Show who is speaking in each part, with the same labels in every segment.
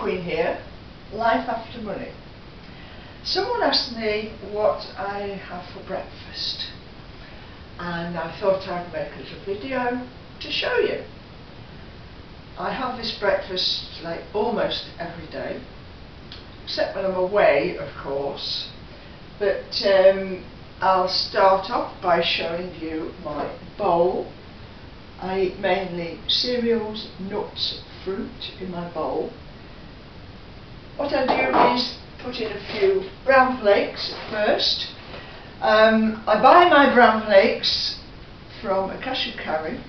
Speaker 1: Queen here, Life After Money. Someone asked me what I have for breakfast, and I thought I'd make a little video to show you. I have this breakfast like almost every day, except when I'm away, of course, but I'll start off by showing you my bowl. I eat mainly cereals, nuts, fruit in my bowl. What I do is put in a few brown flakes at first. I buy my brown flakes from a cash and carry,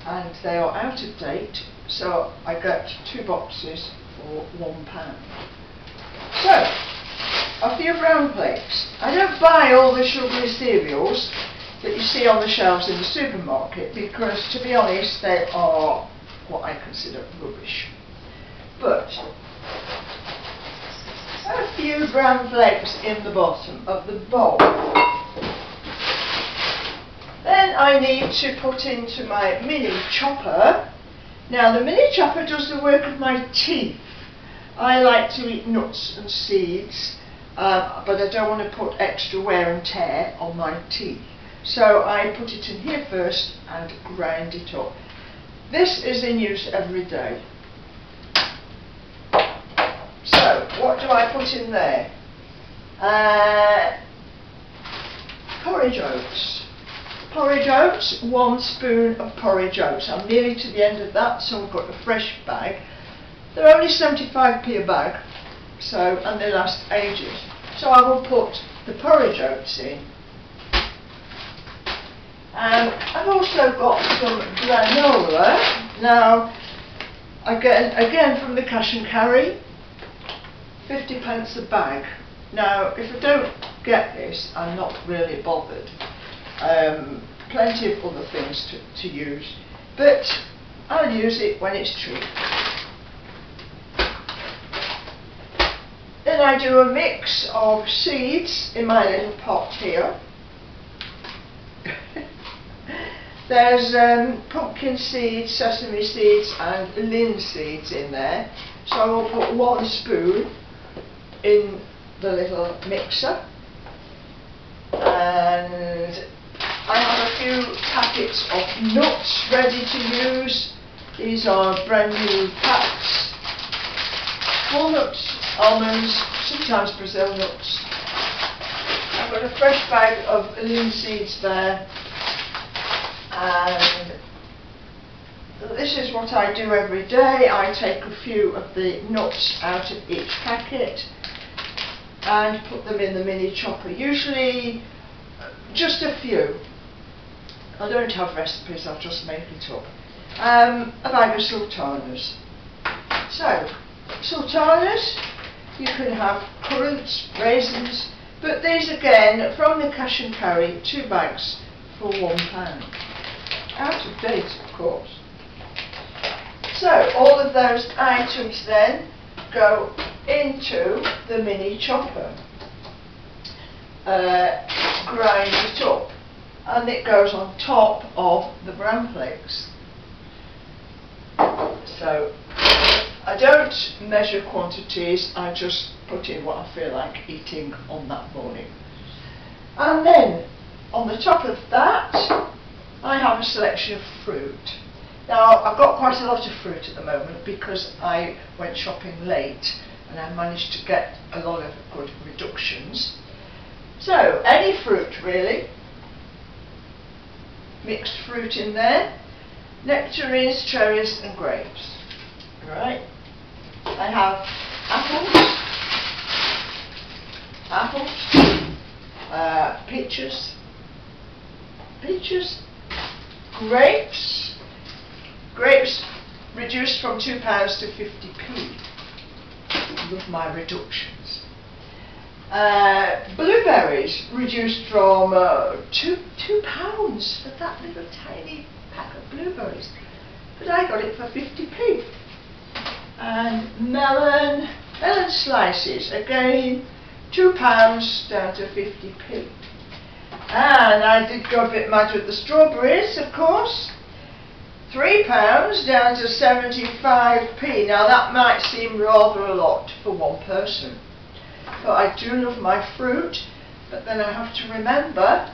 Speaker 1: and they are out of date, so I get 2 boxes for £1. So, a few brown flakes. I don't buy all the sugary cereals that you see on the shelves in the supermarket because, to be honest, they are what I consider rubbish. But a few brown flakes in the bottom of the bowl. Then I need to put into my mini chopper. Now the mini chopper does the work of my teeth. I like to eat nuts and seeds, but I don't want to put extra wear and tear on my teeth. So I put it in here first and grind it up. This is in use every day. So what do I put in there? Porridge oats. Porridge oats, 1 spoon of porridge oats. I'm nearly to the end of that, so I've got a fresh bag. They're only 75p a bag, so, and they last ages. So I will put the porridge oats in. I've also got some granola. Now, again from the cash and carry, 50p a bag. Now, if I don't get this, I'm not really bothered. Plenty of other things to use, but I'll use it when it's cheap. Then I do a mix of seeds in my little pot here. There's pumpkin seeds, sesame seeds and linseeds in there, so I will put 1 spoon in the little mixer, and I have a few packets of nuts ready to use. These are brand new packs. Walnuts, almonds, sometimes Brazil nuts. I've got a fresh bag of linseeds there, and this is what I do every day. I take a few of the nuts out of each packet and put them in the mini chopper, usually just a few. I don't have recipes, I'll just make it up. A bag of sultanas. So, sultanas, you can have currants, raisins, but these again, from the cash and carry, 2 bags for £1. Out of date, of course. So, all of those items then go into the mini chopper. Grind it up, and it goes on top of the brown flakes. So I don't measure quantities, I just put in what I feel like eating on that morning. And then on the top of that I have a selection of fruit. Now I've got quite a lot of fruit at the moment because I went shopping late and I managed to get a lot of good reductions. So any fruit really, mixed fruit in there, nectarines, cherries and grapes. Right, I have apples, peaches, grapes reduced from £2 to 50p. Love my reductions. Blueberries reduced from £2 for that little tiny pack of blueberries, but I got it for 50p. And melon slices, again £2 down to 50p. And I did go a bit mad with the strawberries, of course. £3 down to 75p. Now that might seem rather a lot for one person, but I do love my fruit, but then I have to remember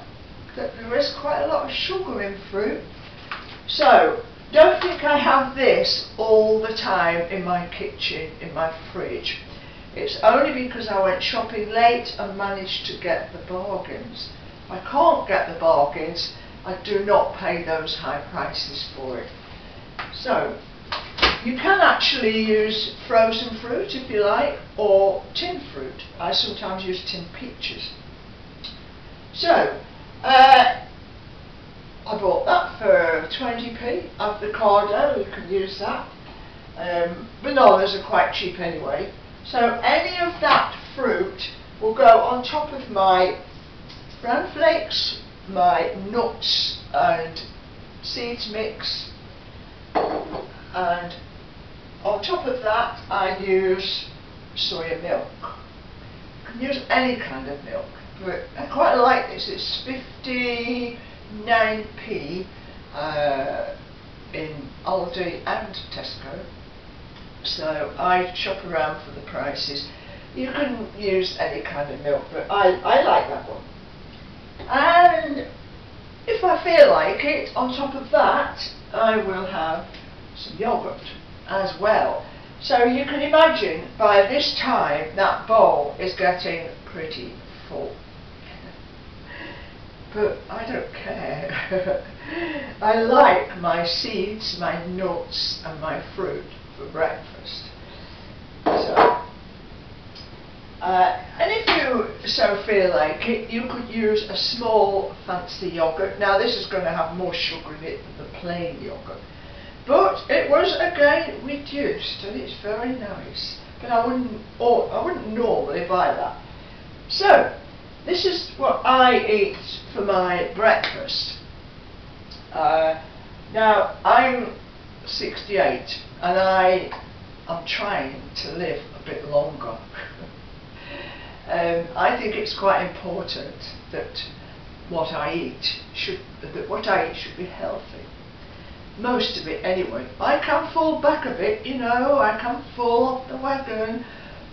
Speaker 1: that there is quite a lot of sugar in fruit. So don't think I have this all the time in my kitchen, in my fridge. It's only because I went shopping late and managed to get the bargains. If I can't get the bargains, I do not pay those high prices for it. So you can actually use frozen fruit if you like, or tin fruit. I sometimes use tin peaches. So I bought that for 20p. Avocado, you can use that. Bananas are quite cheap anyway. So any of that fruit will go on top of my bran flakes, my nuts and seeds mix, and on top of that I use soya milk. You can use any kind of milk, but I quite like this. It's 59p in Aldi and Tesco, so I shop around for the prices. You can use any kind of milk, but I like that one. And if I feel like it, on top of that I will have some yoghurt as well. So you can imagine by this time that bowl is getting pretty full. But I don't care. I like my seeds, my nuts and my fruit for breakfast. So, and if you so feel like it, you could use a small fancy yoghurt. Now this is going to have more sugar in it than the plain yoghurt, but it was again reduced and it's very nice. But I wouldn't normally buy that. So this is what I eat for my breakfast. Now I'm 68 and I'm trying to live a bit longer. I think it's quite important that what I eat should be healthy. Most of it anyway. I can fall back a bit, you know, I can fall off the wagon,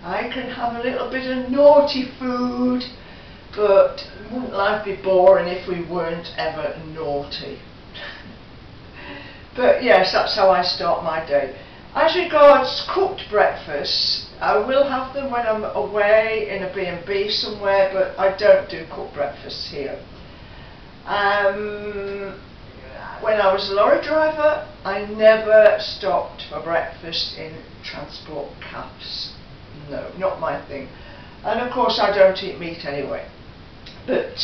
Speaker 1: I can have a little bit of naughty food, but wouldn't life be boring if we weren't ever naughty? But yes, that's how I start my day. As regards cooked breakfasts, I will have them when I'm away in a B&B somewhere, but I don't do cooked breakfasts here. When I was a lorry driver, I never stopped for breakfast in transport cabs. No, not my thing. And of course I don't eat meat anyway. But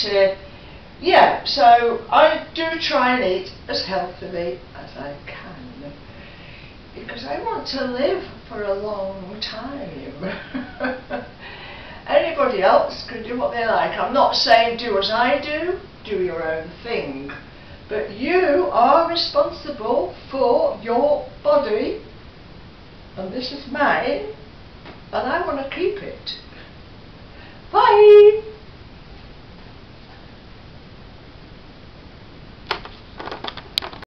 Speaker 1: yeah, so I do try and eat as healthily as I can, because I want to live for a long time. Anybody else can do what they like. I'm not saying do as I do your own thing. But you are responsible for your body, and this is mine, and I want to keep it. Bye!